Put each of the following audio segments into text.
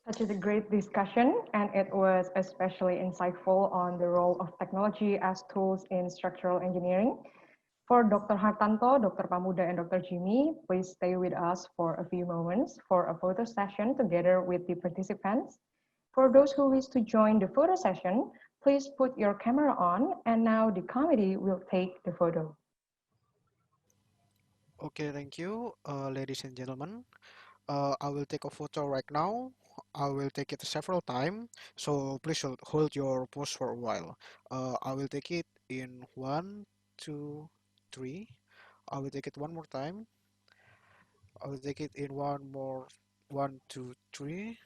Such a great discussion, and it was especially insightful on the role of technology as tools in structural engineering. For Dr. Hartanto, Dr. Pamuda, and Dr. Jimmy, please stay with us for a few moments for a photo session together with the participants. For those who wish to join the photo session, please put your camera on, and now the committee will take the photo. Okay, thank you, ladies and gentlemen. I will take a photo right now. I will take it several times, so please hold your pose for a while. I will take it in 1, 2, 3. I will take it one more time. I will take it in one more, 1, 2, 3.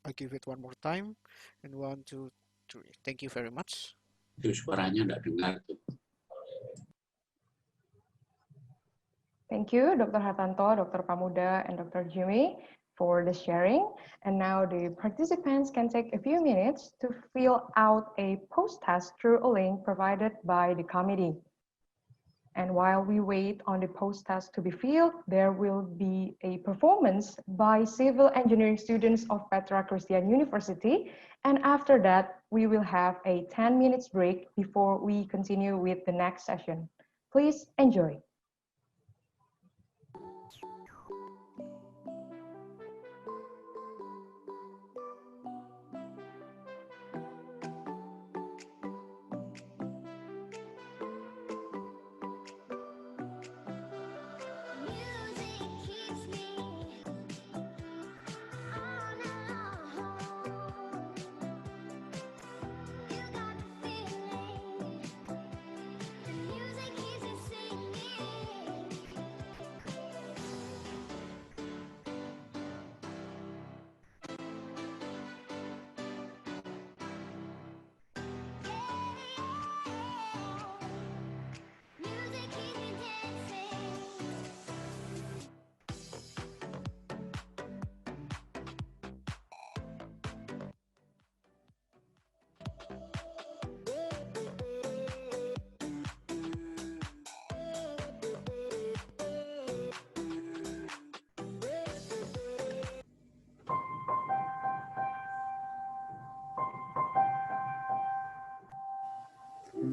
I give it one more time, and 1, 2, 3. Thank you very much. Itu suaranya nggak dengar tuh. Thank you, Dr. Hartanto, Dr. Pamuda, and Dr. Jimmy for the sharing. And now the participants can take a few minutes to fill out a post test through a link provided by the committee. And while we wait on the post test to be filled, there will be a performance by civil engineering students of Petra Christian University. And after that, we will have a 10 minutes break before we continue with the next session. Please enjoy.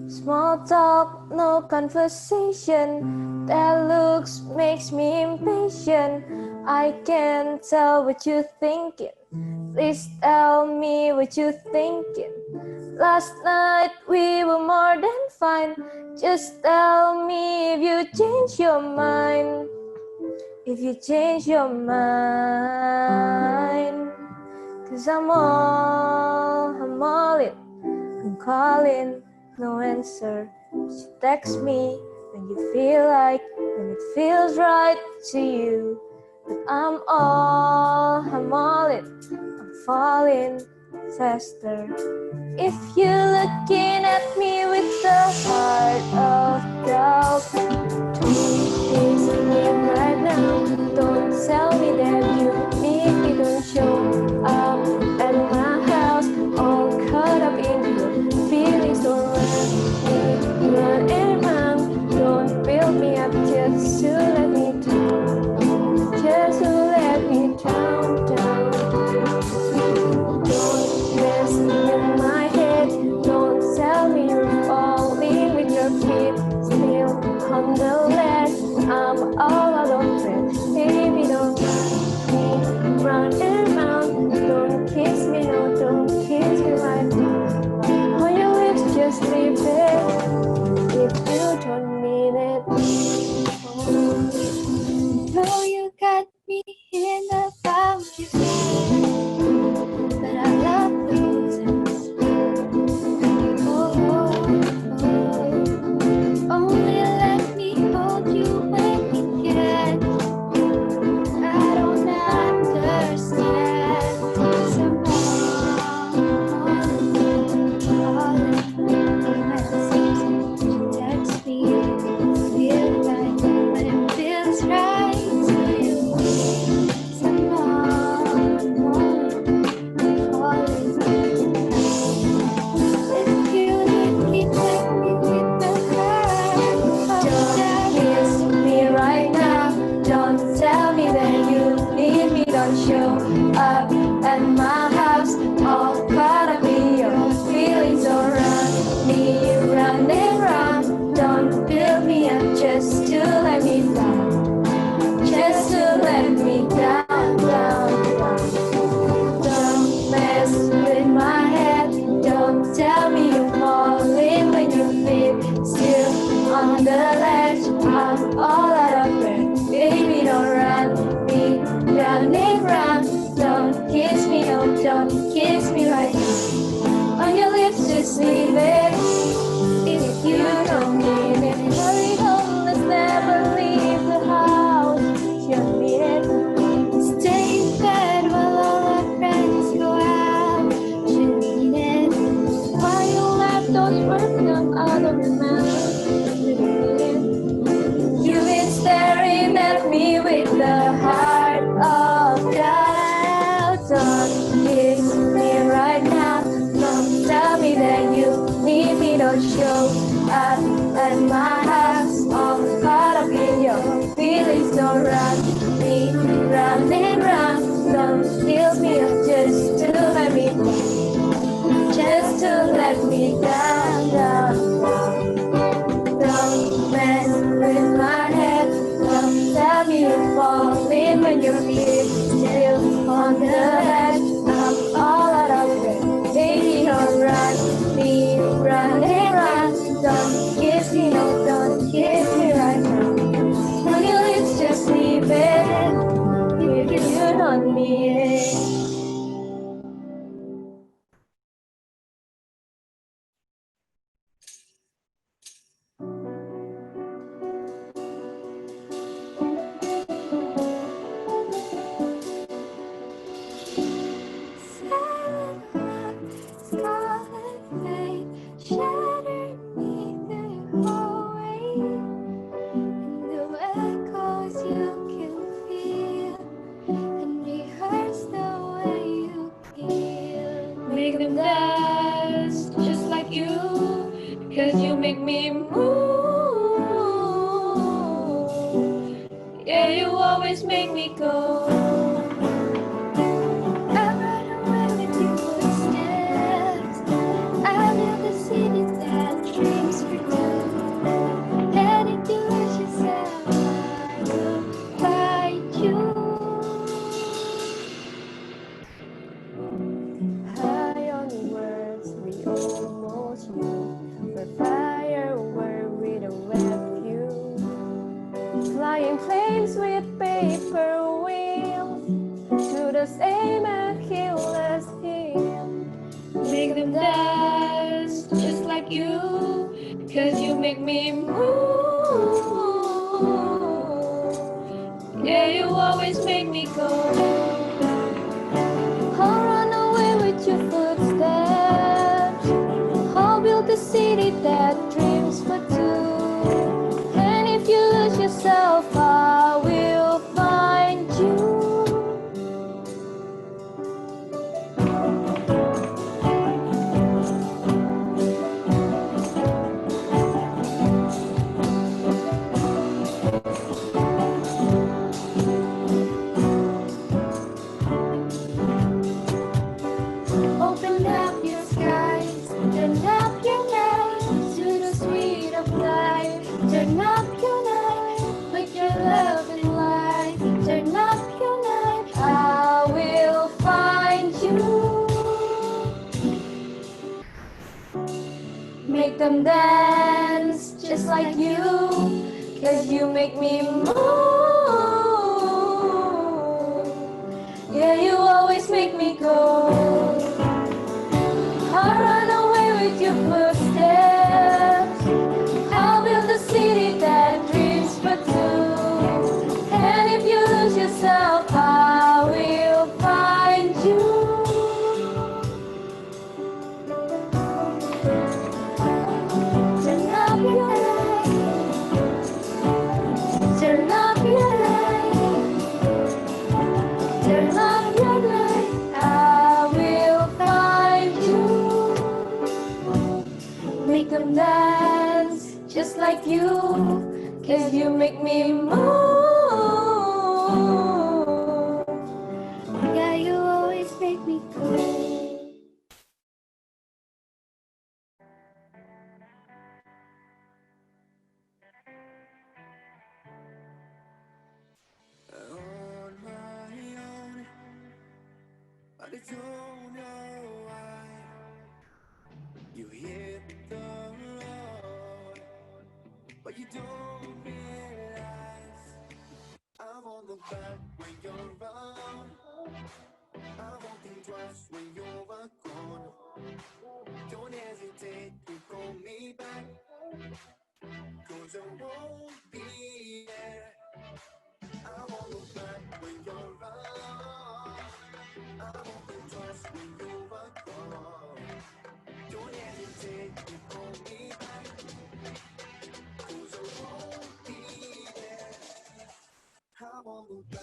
Small talk, no conversation. That looks makes me impatient. I can tell what you're thinking. Please tell me what you're thinking. Last night we were more than fine. Just tell me if you change your mind. If you change your mind. 'Cause I'm all in. I'm calling. No answer. She texts me when you feel like, when it feels right to you. But I'm all in. I'm falling faster. If you're looking at me with the heart of doubt, please leave right now. Don't tell me that you need me, don't show up at my house, all caught up in your feelings. Don't run around, don't build me up just to let me down, just to let me down. Don't mess with my head, don't tell me you're falling with your feet still on the ledge. I'm all alone, baby, don't run me up at my house. All caught up in your feelings, so run me round and round. Don't build me up just to let me down, just to let me down, down, down. Don't mess with my head. Don't tell me you're falling when your feet still on the ledge. I'm all out of breath. Baby, don't run me round and round. Don't kiss me, no, don't kiss me right now. On your lips, just leave it if you don't mean it. Hurry home, let's never leave the house. You mean it. Stay in bed while all our friends go out. You mean it. Why you left those words come out of your mouth? You mean it. You've been staring at me with the heart of doubt. Don't kiss me right now. Don't tell me that you need me. Don't show up at my house. All caught up in your feelings. Don't run me round and round. Don't kiss me up just to let me down, just to let me down, down, down. Don't mess with my head. Don't tell me you're falling when your feet still on the ledge. I'm all out of breath. Baby, don't run me round and round. Don't kiss me, no, don't kiss me right now. On your lips, just leave it if you don't mean it. Scarlet flame shattered me through your hallway. And the echoes you can feel, and rehearse the way you feel. Make them dance just like you, 'cause you make me move. Yeah, you always make me go. I run away with your footsteps. I build a city that dreams for two. And if you lose yourself, I will find you. High on words we almost knew. We're fire where we don't have you. Flying flames with paper wheels to the same Achilles heel. Make them dance just like you, 'cause you make me move. Yeah, you always make me go. I'll run away with your footsteps. I'll build a city that dreams for two. And if you lose yourself, I will find you. Open up your skies, turn up your night to the sweet of life. Turn up your night with your love and light. Turn up your night, I will find you. Make them dance just like you, 'cause you make me move. Yeah, you always make me go. I'll run away with your footsteps. I'll build a city that dreams for two. And if you lose yourself, I will find you. Turn up your light. Turn up your light. Turn up your light. I will find you. Make them dance just like you, 'cause you make me move. Yeah, you On my own, but I don't know why you hit the road, but you don't realize I won't look back when you're around. I won't think twice when you're gone. Don't hesitate to call me back, 'cause I won't be there. I won't look back when you're around. I won't think twice when you're gone. Don't hesitate to call me back, 'cause I won't be there. I won't look back.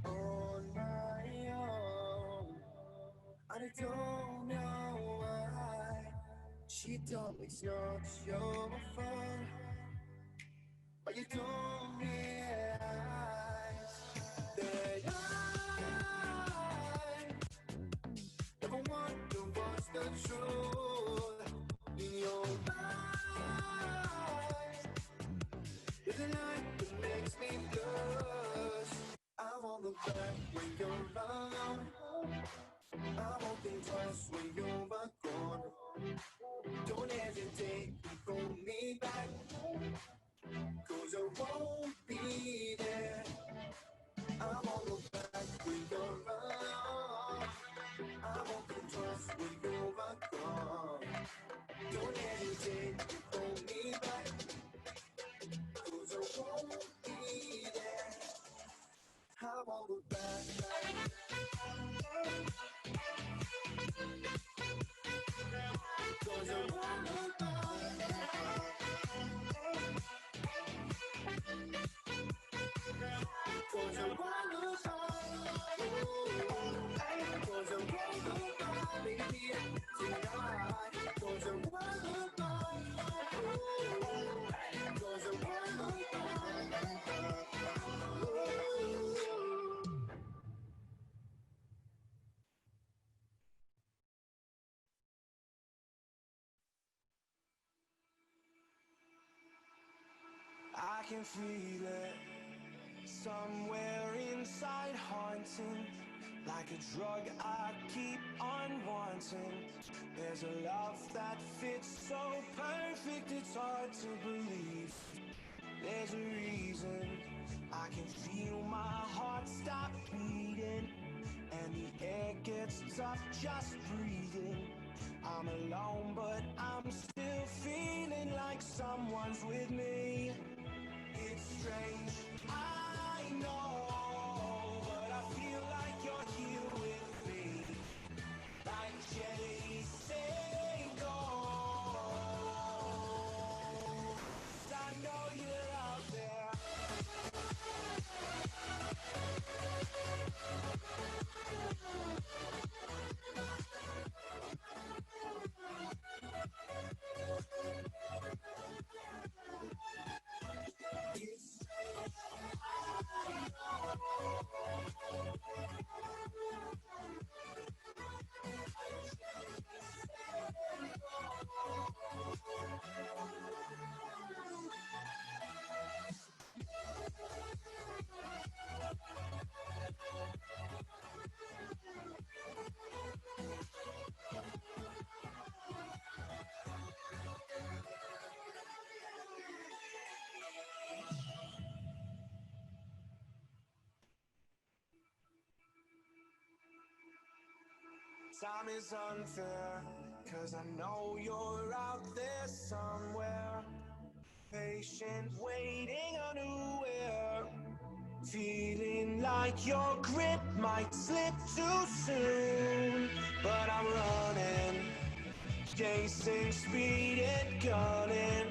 On my own, I don't know why. She told me it's not your fault, but you don't realize that I never want to watch the truth in your eyes. There's a light that makes me blush. I won't look back when you're around. I won't think twice when you're gone. Don't hesitate to call me back, 'cause I won't be there. I won't look back when you're around. I won't think twice when you're gone. Don't hesitate to call me back, 'cause I won't be there. I won't look back. I can feel it somewhere inside, haunting like a drug I keep on wanting. There's a love that fits so perfect, it's hard to believe. There's a reason I can feel my heart stop beating, and the air gets tough just breathing. I'm alone, but I'm still feeling like someone's with me. It's strange, I know, but I feel like you're here with me, like chasing ghosts. I know you're out there. Time is unfair, 'cause I know you're out there somewhere, patient, waiting unaware, feeling like your grip might slip too soon, but I'm chasing speed and gunning.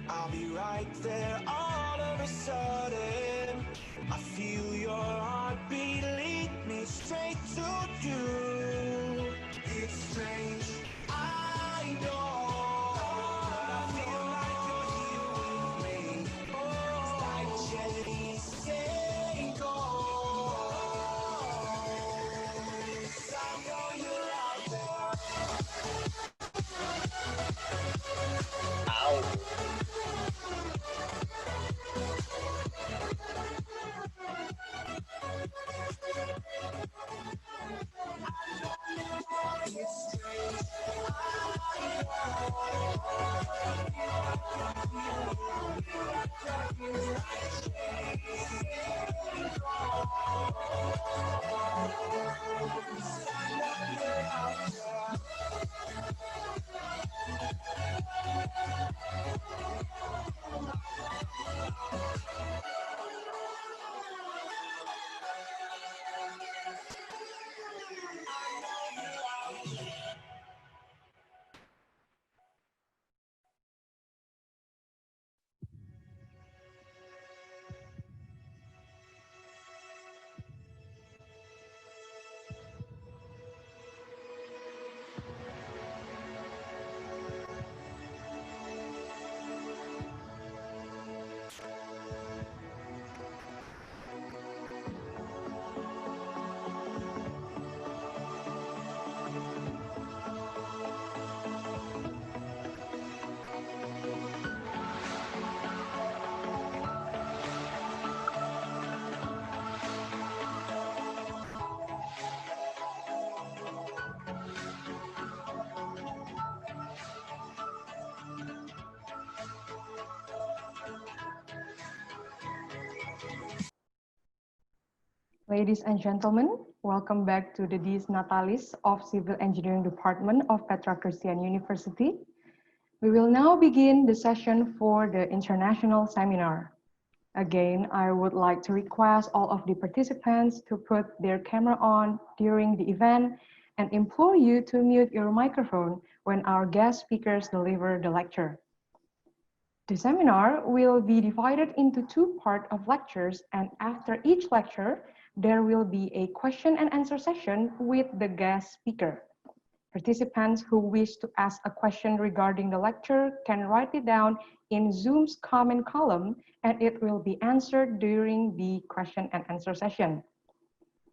I'll be right there all of a sudden. I feel your heartbeat lead me straight to you. It's strange, I know, but I feel like you're here with me. It's like chasing ghosts. I know you're out there. Ladies and gentlemen, welcome back to the Dies Natalis of Civil Engineering Department of Petra Christian University. We will now begin the session for the international seminar. Again, I would like to request all of the participants to put their camera on during the event and implore you to mute your microphone when our guest speakers deliver the lecture. The seminar will be divided into two parts of lectures, and after each lecture, there will be a question and answer session with the guest speaker. Participants who wish to ask a question regarding the lecture can write it down in Zoom's comment column, and it will be answered during the question and answer session.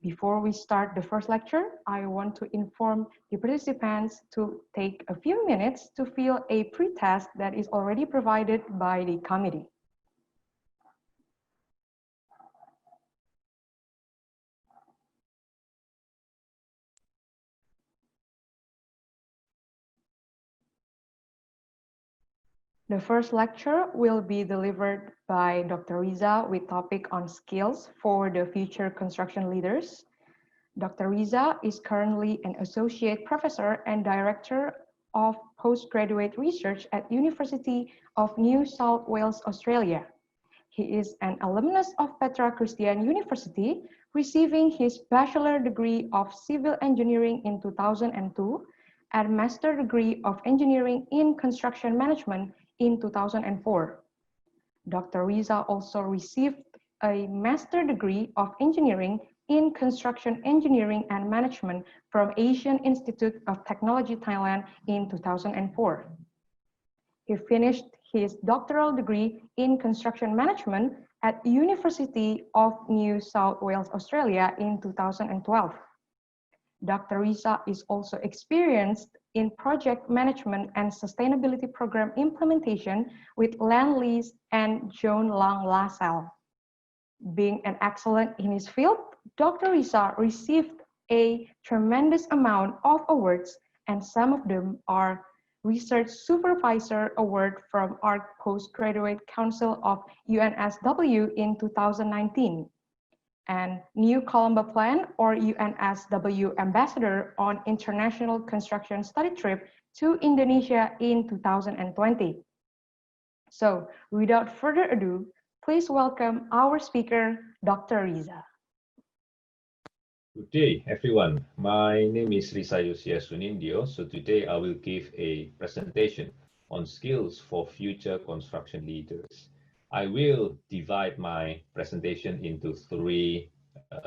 Before we start the first lecture, I want to inform the participants to take a few minutes to fill a pre-test that is already provided by the committee. The first lecture will be delivered by Dr. Riza with topic on skills for the future construction leaders. Dr. Riza is currently an associate professor and director of postgraduate research at University of New South Wales, Australia. He is an alumnus of Petra Christian University, receiving his bachelor degree of civil engineering in 2002 and master degree of engineering in construction management in 2004. Dr. Riza also received a master degree of engineering in construction engineering and management from Asian Institute of Technology Thailand in 2004. He finished his doctoral degree in construction management at University of New South Wales, Australia in 2012. Dr. Riza is also experienced in project management and sustainability program implementation with Lend-Lease and John Lang LaSalle. Being an excellent in his field, Dr. Riza received a tremendous amount of awards, and some of them are Research Supervisor Award from our Postgraduate Council of UNSW in 2019, and New Colombo Plan or UNSW Ambassador on International Construction Study Trip to Indonesia in 2020. So, without further ado, please welcome our speaker, Dr. Riza. Good day, everyone. My name is Risayusia Sunindio. So today I will give a presentation on skills for future construction leaders. I will divide my presentation into three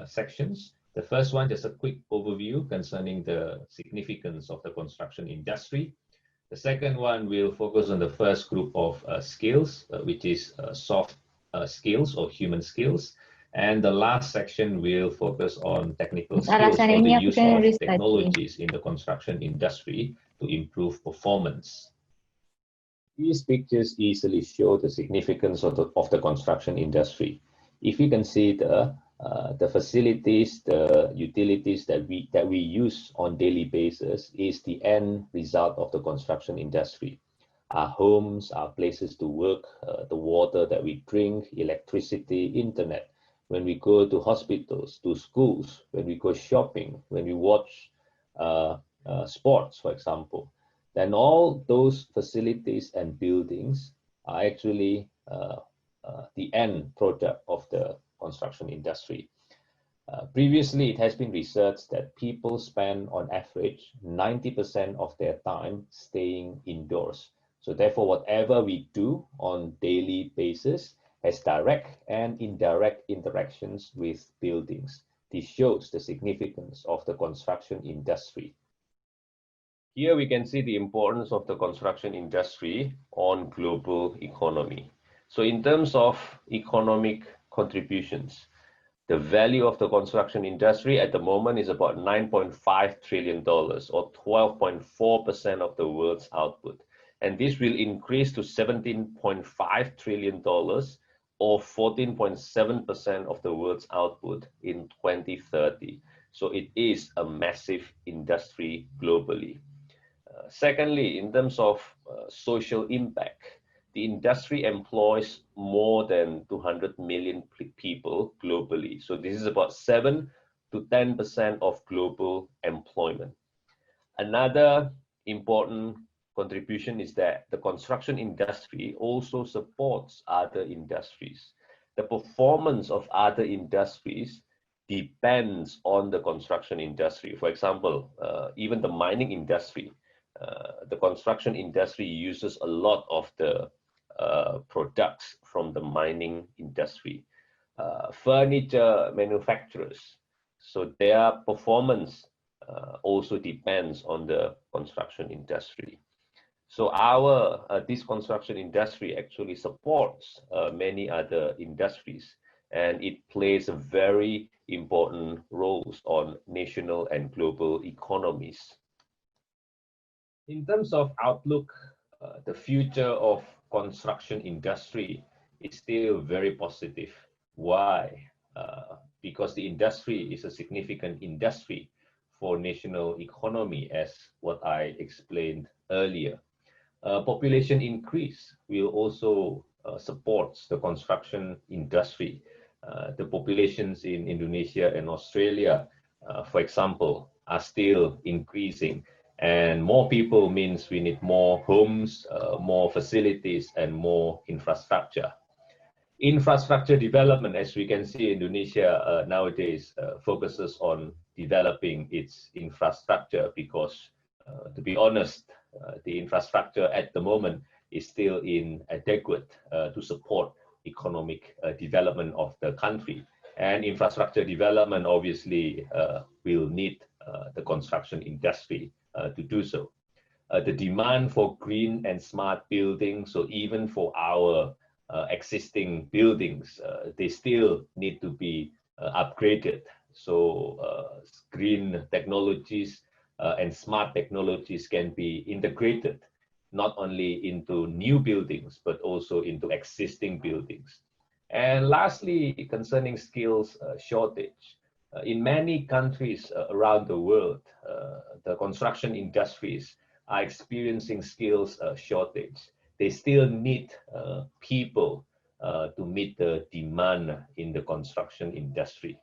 sections. The first one, just a quick overview concerning the significance of the construction industry. The second one will focus on the first group of skills, which is soft skills or human skills. And the last section will focus on technical skills or the use of technologies in the construction industry to improve performance. These pictures easily show the significance of the construction industry. If you consider the facilities, the utilities that we use on daily basis is the end result of the construction industry. Our homes, our places to work, the water that we drink, electricity, internet. When we go to hospitals, to schools, when we go shopping, when we watch sports, for example, then all those facilities and buildings are actually the end product of the construction industry. Previously, it has been researched that people spend on average 90% of their time staying indoors. So therefore, whatever we do on daily basis has direct and indirect interactions with buildings. This shows the significance of the construction industry. Here we can see the importance of the construction industry on global economy. So in terms of economic contributions, the value of the construction industry at the moment is about $9.5 trillion or 12.4% of the world's output. And this will increase to $17.5 trillion or 14.7% of the world's output in 2030. So it is a massive industry globally. Secondly, in terms of social impact, the industry employs more than 200 million people globally. So this is about 7 to 10% of global employment. Another important contribution is that the construction industry also supports other industries. The performance of other industries depends on the construction industry. For example, even the mining industry, the construction industry uses a lot of the products from the mining industry. Furniture manufacturers, so their performance also depends on the construction industry. So this construction industry actually supports many other industries, and it plays a very important roles on national and global economies. In terms of outlook, the future of construction industry is still very positive. Why? Because the industry is a significant industry for national economy, as what I explained earlier. Population increase will also support the construction industry. The populations in Indonesia and Australia, for example, are still increasing. And more people means we need more homes, more facilities, and more infrastructure. Infrastructure development, as we can see, Indonesia nowadays focuses on developing its infrastructure because, to be honest, the infrastructure at the moment is still inadequate to support economic development of the country. And infrastructure development obviously will need the construction industry to do so. The demand for green and smart buildings, so even for our existing buildings, they still need to be upgraded. So green technologies and smart technologies can be integrated not only into new buildings, but also into existing buildings. And lastly, concerning skills shortage, in many countries around the world, the construction industries are experiencing skills shortage. They still need people to meet the demand in the construction industry.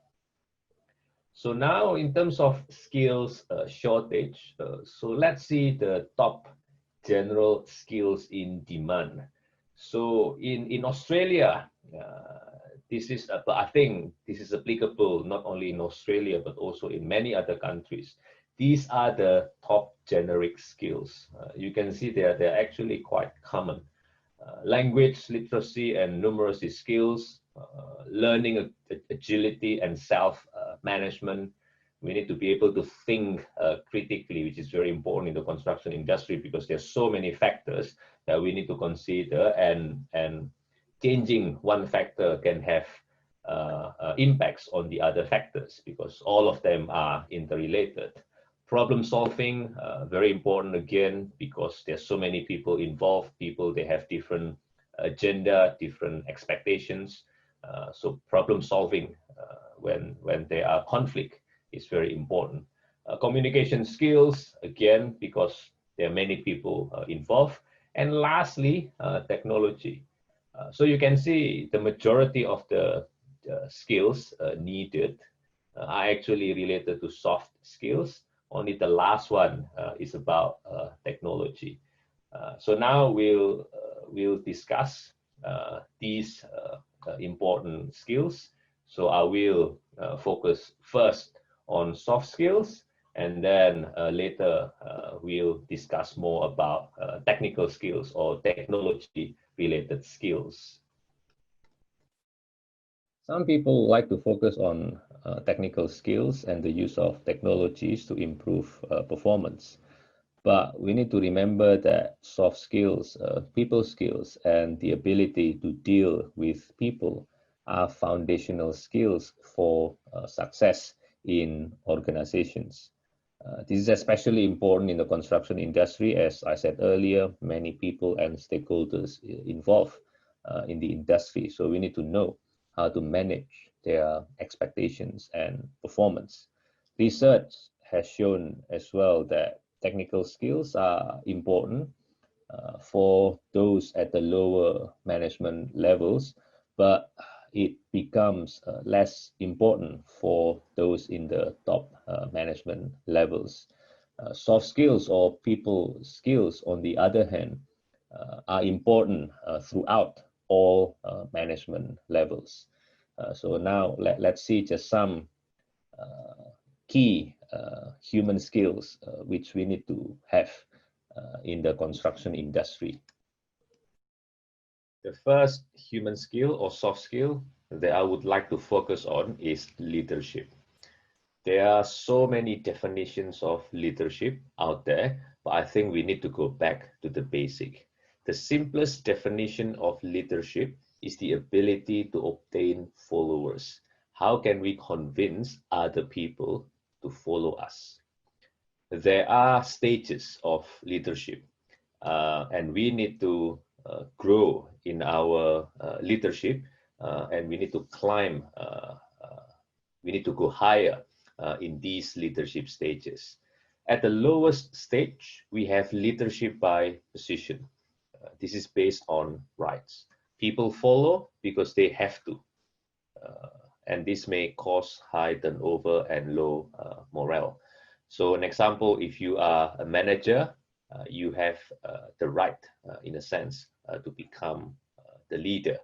So now in terms of skills shortage, so let's see the top general skills in demand. So in Australia, This is, but I think this is applicable not only in Australia, but also in many other countries. These are the top generic skills. You can see they're actually quite common. Language literacy and numeracy skills, learning agility and self-management. We need to be able to think critically, which is very important in the construction industry because there's so many factors that we need to consider, and changing one factor can have impacts on the other factors because all of them are interrelated. Problem solving, very important again, because there's so many people involved. They have different agenda, different expectations. So problem solving when there are conflict is very important. Communication skills, again, because there are many people involved. And lastly, technology. So you can see the majority of the skills needed are actually related to soft skills. Only the last one is about technology. So now we'll discuss these important skills. So I will focus first on soft skills, and then later we'll discuss more about technical skills or technology related skills. Some people like to focus on technical skills and the use of technologies to improve performance. But we need to remember that soft skills, people skills, and the ability to deal with people are foundational skills for success in organizations. This is especially important in the construction industry. As I said earlier, many people and stakeholders involved in the industry. So we need to know how to manage their expectations and performance. Research has shown as well that technical skills are important for those at the lower management levels, but it becomes less important for those in the top management levels. Soft skills or people skills, on the other hand, are important throughout all management levels. So now let's see just some key human skills which we need to have in the construction industry. The first human skill or soft skill that I would like to focus on is leadership. There are so many definitions of leadership out there, but I think we need to go back to the basic. The simplest definition of leadership is the ability to obtain followers. How can we convince other people to follow us? There are stages of leadership, and we need to grow in our leadership, and we need to climb, we need to go higher in these leadership stages. At the lowest stage, we have leadership by position. This is based on rights. People follow because they have to, and this may cause high turnover and low morale. So an example, if you are a manager, you have the right, in a sense, to become the leader.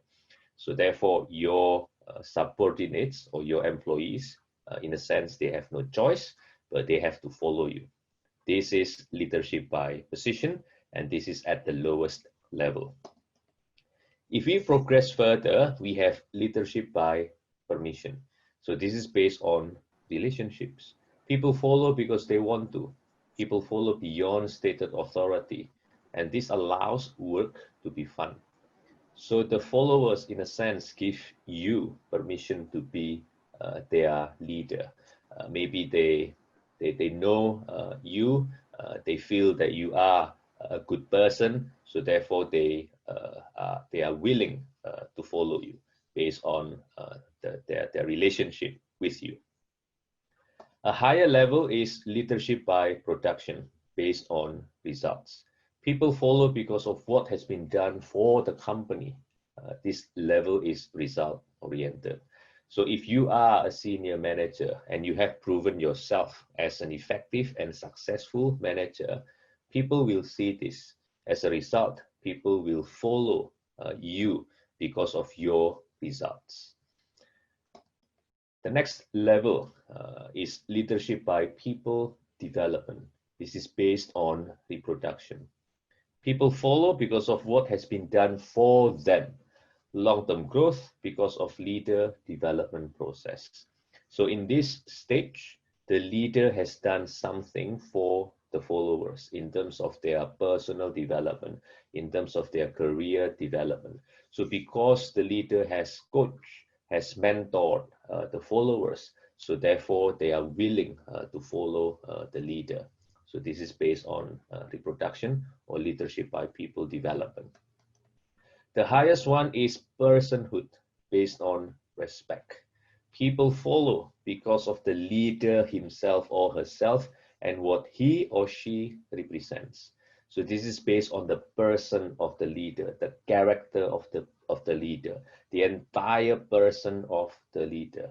So therefore, your subordinates or your employees, in a sense, they have no choice, but they have to follow you. This is leadership by position, and this is at the lowest level. If we progress further, we have leadership by permission. So this is based on relationships. People follow because they want to. People follow beyond stated authority, and this allows work to be fun. So the followers, in a sense, give you permission to be their leader. Maybe they know you, they feel that you are a good person, so therefore they are willing to follow you based on their relationship with you. A higher level is leadership by production based on results. People follow because of what has been done for the company. This level is result oriented. So if you are a senior manager and you have proven yourself as an effective and successful manager, people will see this. As a result, people will follow you because of your results. The next level is leadership by people development. This is based on reproduction. People follow because of what has been done for them. Long-term growth because of leader development process. So in this stage, the leader has done something for the followers in terms of their personal development, in terms of their career development. So because the leader has coached, has mentored the followers, so therefore they are willing to follow the leader. So this is based on reproduction or leadership by people development. The highest one is personhood based on respect. People follow because of the leader himself or herself and what he or she represents. So this is based on the person of the leader, the character of the leader, the entire person of the leader.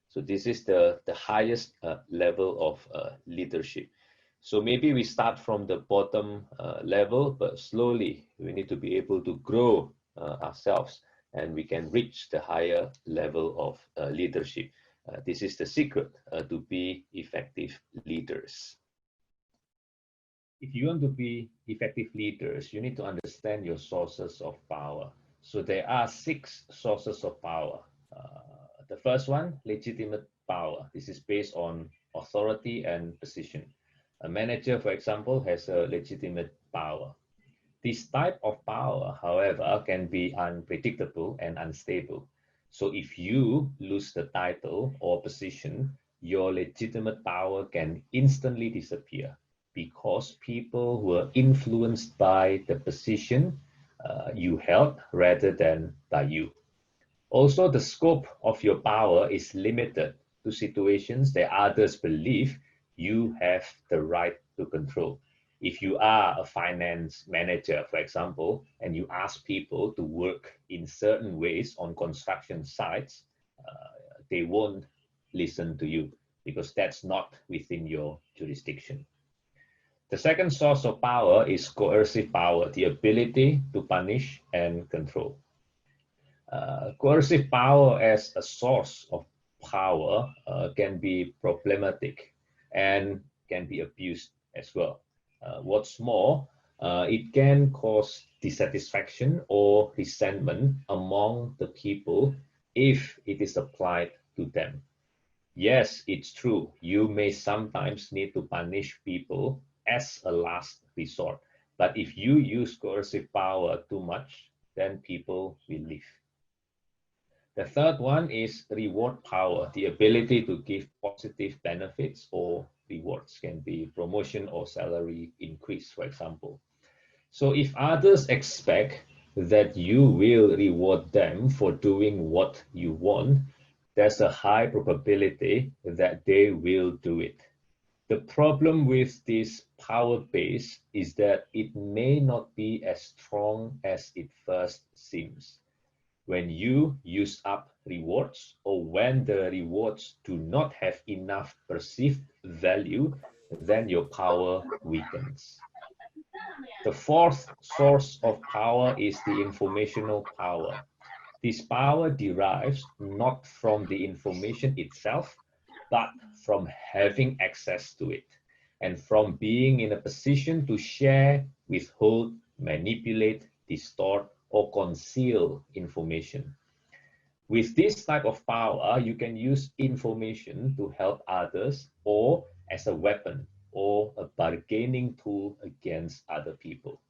So this is the highest level of leadership. So maybe we start from the bottom level, but slowly we need to be able to grow ourselves and we can reach the higher level of leadership. This is the secret to be effective leaders. If you want to be effective leaders, you need to understand your sources of power. So there are 6 sources of power. The first one, legitimate power. This is based on authority and position. A manager, for example, has a legitimate power. This type of power, however, can be unpredictable and unstable. So if you lose the title or position, your legitimate power can instantly disappear because people were influenced by the position you held rather than by you. Also, the scope of your power is limited to situations that others believe you have the right to control. If you are a finance manager, for example, and you ask people to work in certain ways on construction sites, they won't listen to you because that's not within your jurisdiction. The second source of power is coercive power, the ability to punish and control. Coercive power as a source of power can be problematic and can be abused as well. What's more, it can cause dissatisfaction or resentment among the people if it is applied to them. Yes, it's true. You may sometimes need to punish people as a last resort. But if you use coercive power too much, then people will leave. The third one is reward power, the ability to give positive benefits or rewards, can be promotion or salary increase, for example. So if others expect that you will reward them for doing what you want, there's a high probability that they will do it. The problem with this power base is that it may not be as strong as it first seems. When you use up rewards or when the rewards do not have enough perceived value, then your power weakens. The fourth source of power is the informational power. This power derives not from the information itself, but from having access to it and from being in a position to share, withhold, manipulate, distort, or conceal information. With this type of power, you can use information to help others or as a weapon or a bargaining tool against other people.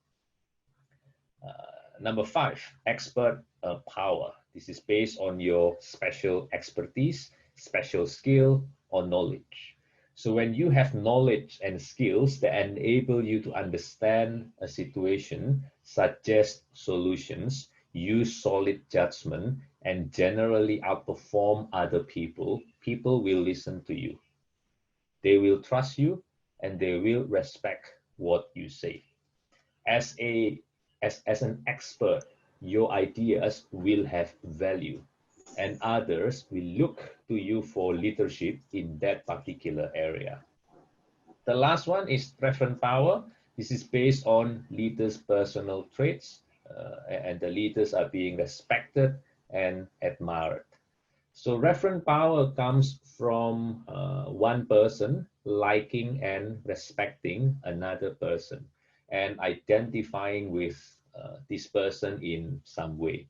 Number 5, expert power. This is based on your special expertise, special skill, or knowledge. So when you have knowledge and skills that enable you to understand a situation, suggest solutions, use solid judgment, and generally outperform other people, people will listen to you. They will trust you and they will respect what you say. As an expert, your ideas will have value and others will look to you for leadership in that particular area. The last one is reference power. This is based on leaders' personal traits and the leaders are being respected and admired. So referent power comes from one person liking and respecting another person and identifying with this person in some way.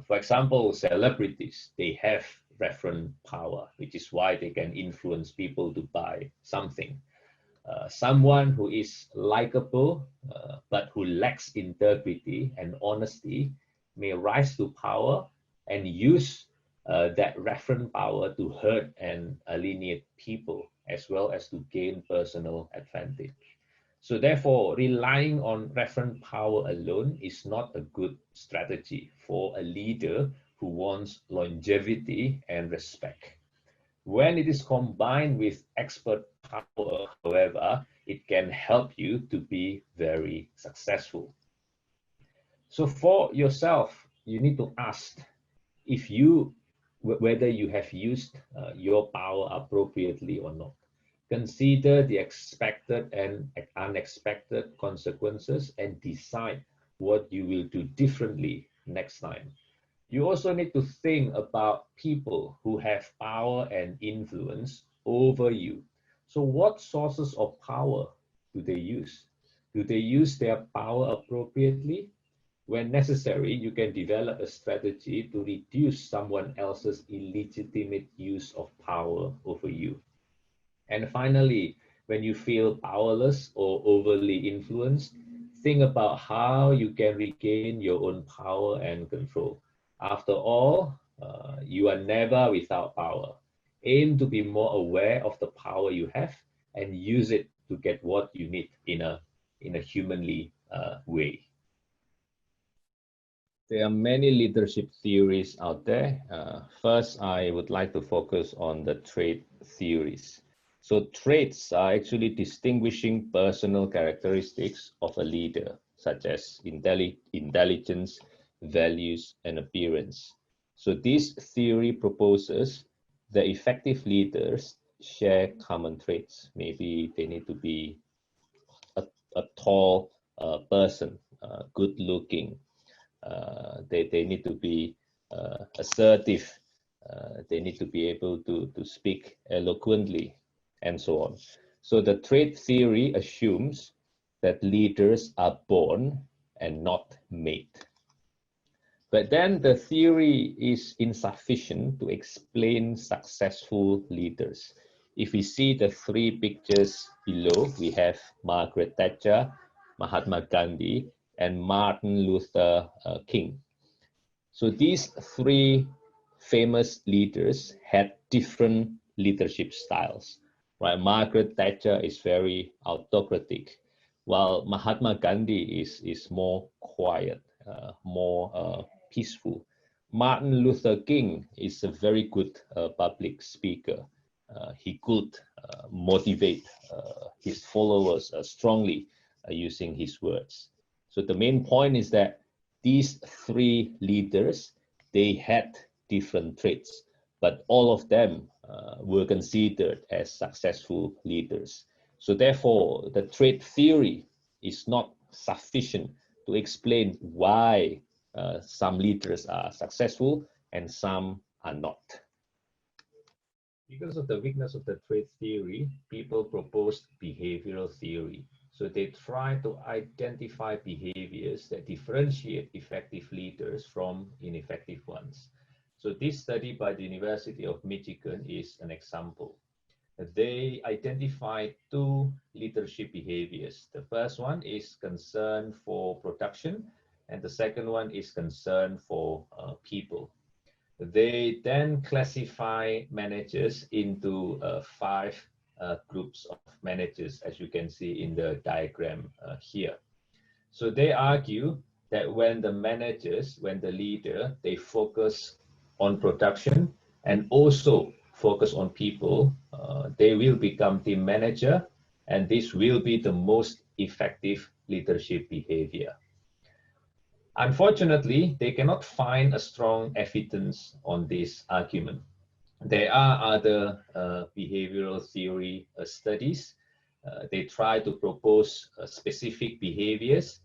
For example, celebrities, they have referent power, which is why they can influence people to buy something. Someone who is likable but who lacks integrity and honesty may rise to power and use that referent power to hurt and alienate people as well as to gain personal advantage. So therefore, relying on referent power alone is not a good strategy for a leader who wants longevity and respect. When it is combined with expert power, however, it can help you to be very successful. So for yourself, you need to ask if whether you have used your power appropriately or not. Consider the expected and unexpected consequences and decide what you will do differently next time. You also need to think about people who have power and influence over you. So what sources of power do they use? Do they use their power appropriately? When necessary, you can develop a strategy to reduce someone else's illegitimate use of power over you. And finally, when you feel powerless or overly influenced, think about how you can regain your own power and control. After all, you are never without power. Aim to be more aware of the power you have and use it to get what you need in a humanly way. There are many leadership theories out there. First, I would like to focus on the trait theories. So traits are actually distinguishing personal characteristics of a leader, such as intelligence, values, and appearance. So this theory proposes that effective leaders share common traits. Maybe they need to be a tall person, good looking. They need to be assertive. They need to be able to speak eloquently, and so on. So the trait theory assumes that leaders are born and not made. But then the theory is insufficient to explain successful leaders. If we see the three pictures below, we have Margaret Thatcher, Mahatma Gandhi, and Martin Luther King. So these three famous leaders had different leadership styles. Right? Margaret Thatcher is very autocratic, while Mahatma Gandhi is more quiet, more peaceful. Martin Luther King is a very good public speaker. He could motivate his followers strongly using his words. So the main point is that these three leaders, they had different traits, but all of them were considered as successful leaders. So therefore, the trait theory is not sufficient to explain why some leaders are successful and some are not. Because of the weakness of the trait theory, people proposed behavioral theory. So they try to identify behaviors that differentiate effective leaders from ineffective ones. So this study by the University of Michigan is an example. They identified two leadership behaviors. The first one is concern for production, and the second one is concern for people. They then classify managers into 5 groups of managers, as you can see in the diagram here. So they argue that when the managers, when the leader, they focus on production and also focus on people, they will become team manager, and this will be the most effective leadership behavior. Unfortunately, they cannot find a strong evidence on this argument. There are other behavioral theory studies. They try to propose specific behaviors,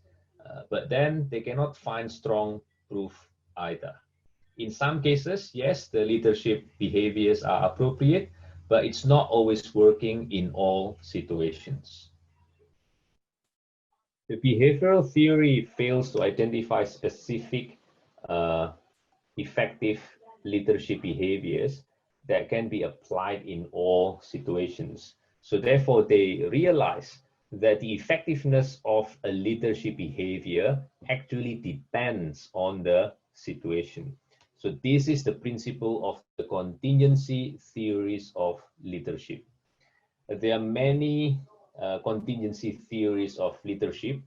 but then they cannot find strong proof either. In some cases, yes, the leadership behaviors are appropriate, but it's not always working in all situations. The behavioral theory fails to identify specific effective leadership behaviors that can be applied in all situations. So therefore, they realize that the effectiveness of a leadership behavior actually depends on the situation. So this is the principle of the contingency theories of leadership. There are many contingency theories of leadership.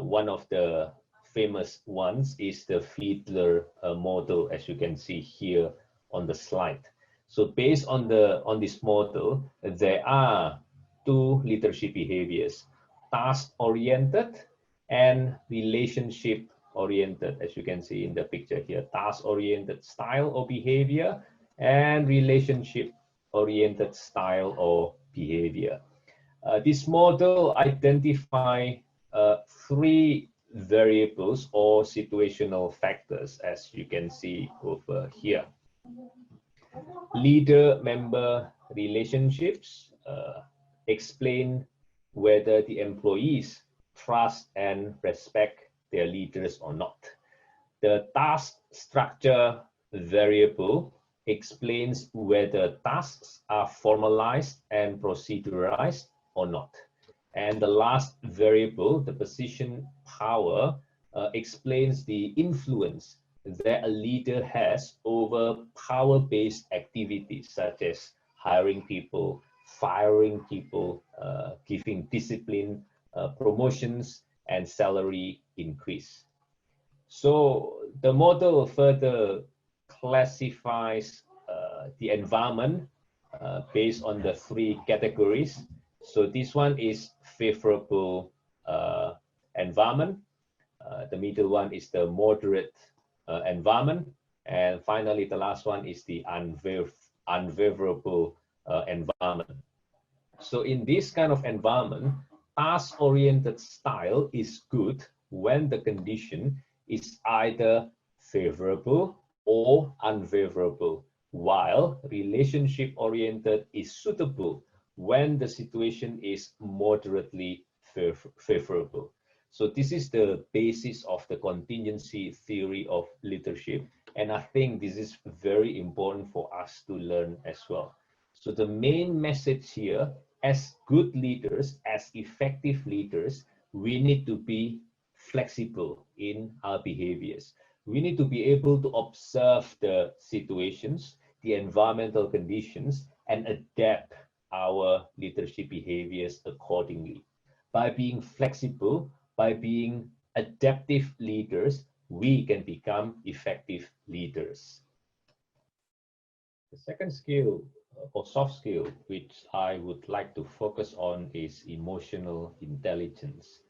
One of the famous ones is the Fiedler model, as you can see here on the slide. So based on this model, there are two leadership behaviors: task-oriented and relationship-oriented, as you can see in the picture here. Task-oriented style or behavior and relationship-oriented style or behavior. This model identifies three variables or situational factors, as you can see over here. Leader-member relationships explain whether the employees trust and respect their leaders or not. The task structure variable explains whether tasks are formalized and proceduralized or not. And the last variable, the position power, explains the influence that a leader has over power-based activities such as hiring people, firing people, giving discipline, promotions, and salary increase. So the model further classifies the environment based on the three categories. So this one is favorable environment. The middle one is the moderate environment. And finally, the last one is the unfavorable environment. So in this kind of environment, task-oriented style is good when the condition is either favorable or unfavorable, while relationship-oriented is suitable when the situation is moderately favorable. So this is the basis of the contingency theory of leadership. And I think this is very important for us to learn as well. So the main message here, as good leaders, as effective leaders, we need to be flexible in our behaviors. We need to be able to observe the situations, the environmental conditions, and adapt our leadership behaviors accordingly. By being flexible, by being adaptive leaders, we can become effective leaders. The second skill or soft skill which I would like to focus on is emotional intelligence.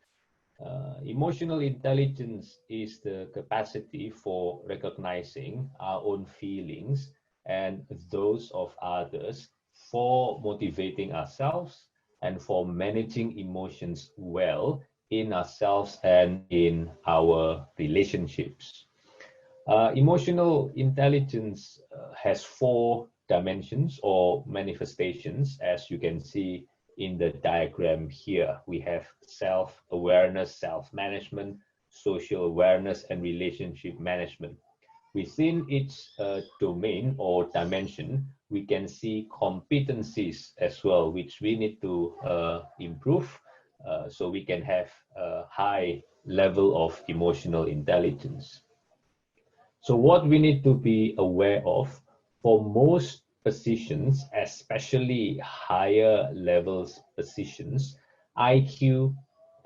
Emotional intelligence is the capacity for recognizing our own feelings and those of others, for motivating ourselves, and for managing emotions well in ourselves and in our relationships. Emotional intelligence has four dimensions or manifestations, as you can see in the diagram here. We have self-awareness, self-management, social awareness, and relationship management. Within each domain or dimension, we can see competencies as well, which we need to improve so we can have a high level of emotional intelligence. So what we need to be aware of, for most positions, especially higher levels positions, IQ,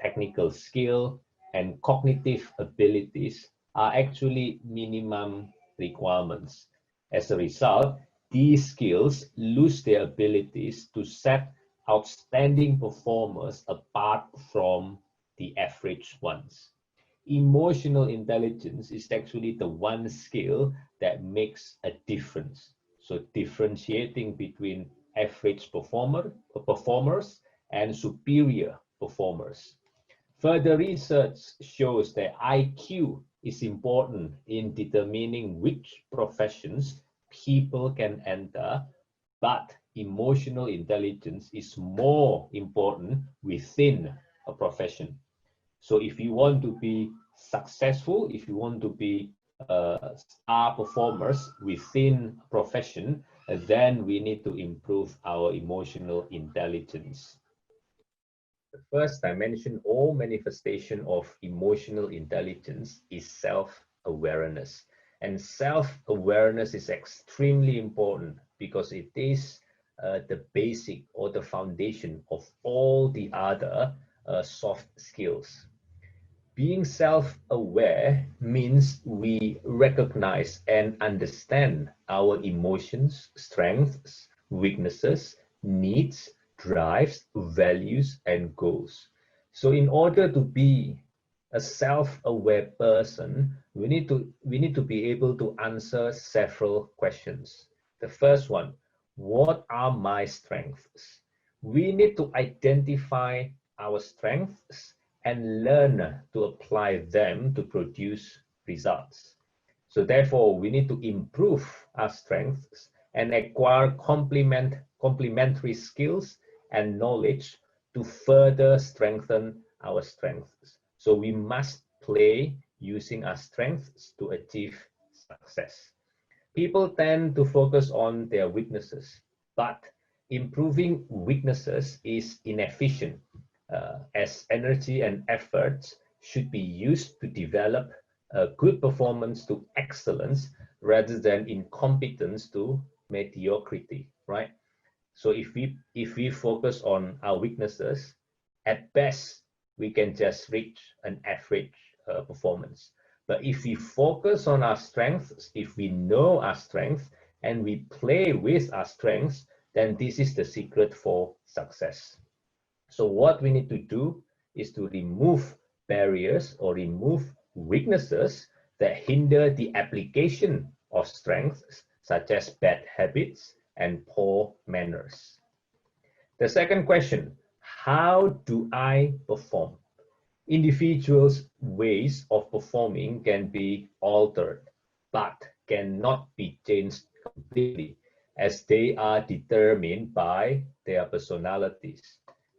technical skill, and cognitive abilities are actually minimum requirements. As a result, these skills lose their abilities to set outstanding performers apart from the average ones. Emotional intelligence is actually the one skill that makes a difference. So differentiating between average performers and superior performers. Further research shows that IQ is important in determining which professions people can enter, but emotional intelligence is more important within a profession. So if you want to be successful, if you want to be star performers within a profession, then we need to improve our emotional intelligence. The first dimension or manifestation of emotional intelligence is self-awareness. And self-awareness is extremely important because it is the basic or the foundation of all the other soft skills. Being self-aware means we recognize and understand our emotions, strengths, weaknesses, needs, drives, values, and goals. So in order to be a self-aware person, we need to be able to answer several questions. The first one, what are my strengths? We need to identify our strengths and learn to apply them to produce results. So therefore, we need to improve our strengths and acquire complementary skills and knowledge to further strengthen our strengths. So we must play using our strengths to achieve success. People tend to focus on their weaknesses, but improving weaknesses is inefficient, as energy and efforts should be used to develop good performance to excellence rather than incompetence to mediocrity, right? So if we focus on our weaknesses, at best we can just reach an average performance. But if we focus on our strengths, if we know our strengths and we play with our strengths, then this is the secret for success. So what we need to do is to remove barriers or remove weaknesses that hinder the application of strengths, such as bad habits and poor manners. The second question, how do I perform? Individuals' ways of performing can be altered, but cannot be changed completely, as they are determined by their personalities.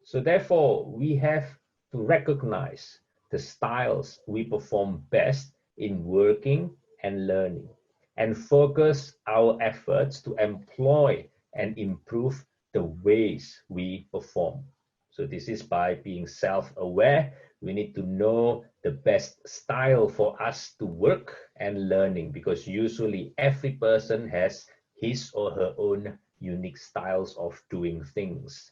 So therefore, we have to recognize the styles we perform best in working and learning, and focus our efforts to employ and improve the ways we perform. So this is by being self-aware. We need to know the best style for us to work and learning, because usually every person has his or her own unique styles of doing things.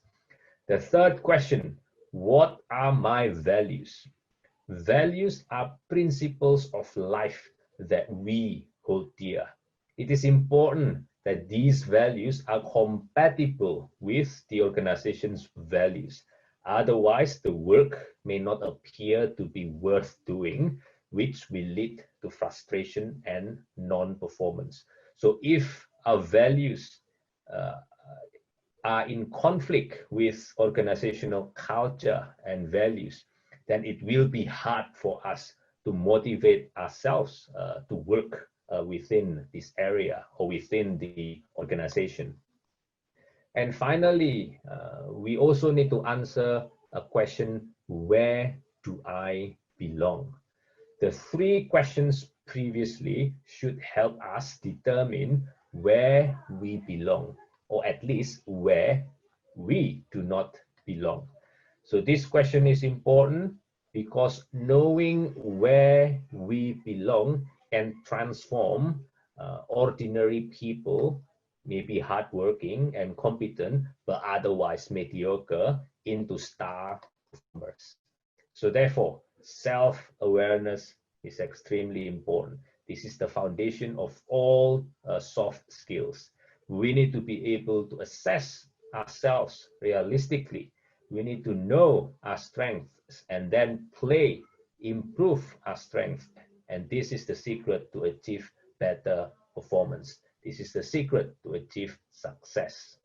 The third question, what are my values? Values are principles of life that we hold dear. It is important that these values are compatible with the organization's values. Otherwise, the work may not appear to be worth doing, which will lead to frustration and non-performance. So if our values are in conflict with organizational culture and values, then it will be hard for us to motivate ourselves to work within this area or within the organization. And finally, we also need to answer a question, where do I belong? The three questions previously should help us determine where we belong, or at least where we do not belong. So this question is important because knowing where we belong can transform ordinary people, maybe hardworking and competent, but otherwise mediocre, into star performers. So therefore, self-awareness is extremely important. This is the foundation of all soft skills. We need to be able to assess ourselves realistically. We need to know our strengths and then improve our strengths. And this is the secret to achieve better performance. This is the secret to achieve success.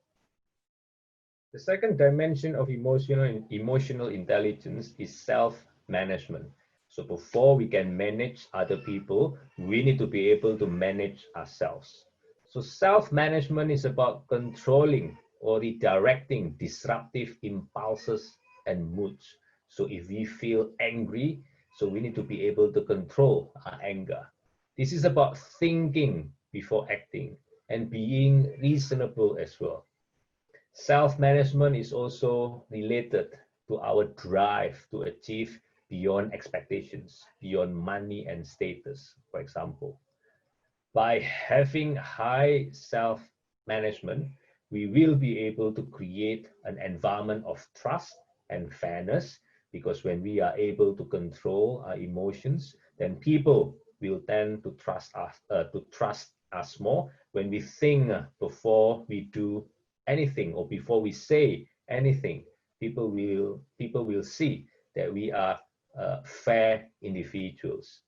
The second dimension of emotional intelligence is self-management. So before we can manage other people, we need to be able to manage ourselves. So self-management is about controlling or redirecting disruptive impulses and moods. So if we feel angry, so we need to be able to control our anger. This is about thinking before acting and being reasonable as well. Self-management is also related to our drive to achieve beyond expectations, beyond money and status, for example. By having high self-management, we will be able to create an environment of trust and fairness, because when we are able to control our emotions, then people will tend to trust us more. When we think before we do anything or before we say anything, people will see that we are fair individuals.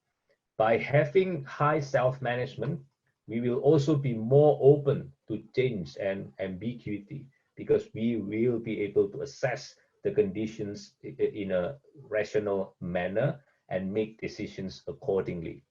By having high self-management, we will also be more open to change and ambiguity, because we will be able to assess the conditions in a rational manner and make decisions accordingly.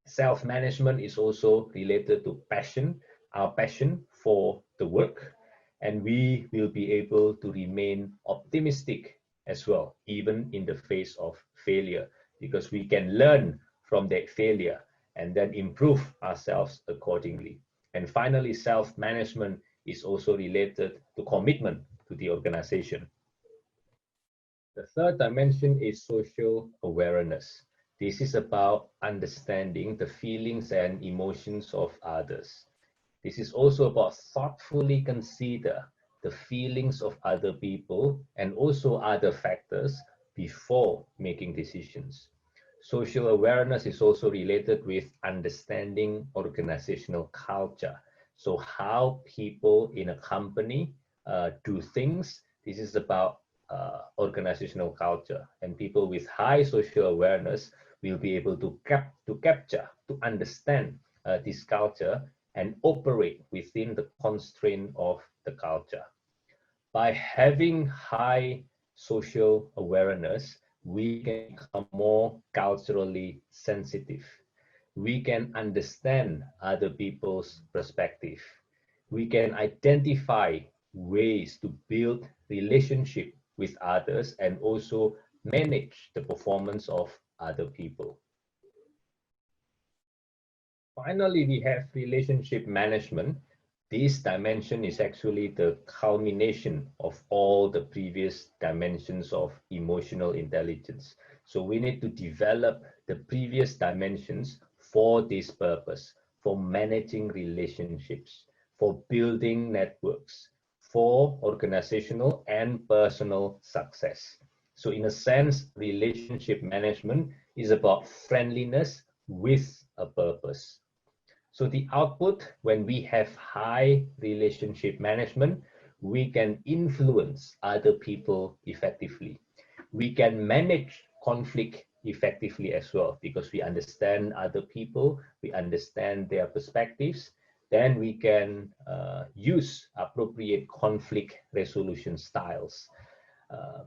Self-management is also related to passion, our passion for the work, and we will be able to remain optimistic as well, even in the face of failure, because we can learn from that failure and then improve ourselves accordingly. And finally, self-management is also related to commitment to the organization. The third dimension is social awareness. This is about understanding the feelings and emotions of others. This is also about thoughtfully consider the feelings of other people and also other factors before making decisions. Social awareness is also related with understanding organizational culture. So how people in a company do things. This is about organizational culture, and people with high social awareness will be able to capture, to understand this culture and operate within the constraint of the culture. By having high social awareness, we can become more culturally sensitive. We can understand other people's perspective. We can identify ways to build relationship with others and also manage the performance of other people. Finally, we have relationship management. This dimension is actually the culmination of all the previous dimensions of emotional intelligence. So we need to develop the previous dimensions for this purpose, for managing relationships, for building networks, for organizational and personal success. So in a sense, relationship management is about friendliness with a purpose. So the output, when we have high relationship management, we can influence other people effectively. We can manage conflict effectively as well, because we understand other people, we understand their perspectives, then we can use appropriate conflict resolution styles.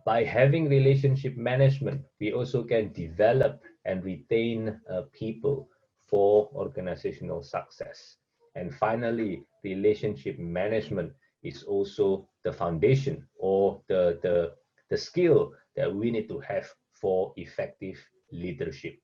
By having relationship management, we also can develop and retain people for organizational success. And finally, relationship management is also the foundation or the skill that we need to have for effective leadership.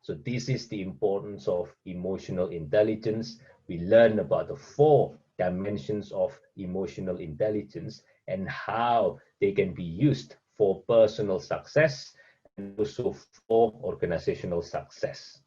So this is the importance of emotional intelligence. We learn about the 4 dimensions of emotional intelligence and how they can be used for personal success and also for organizational success.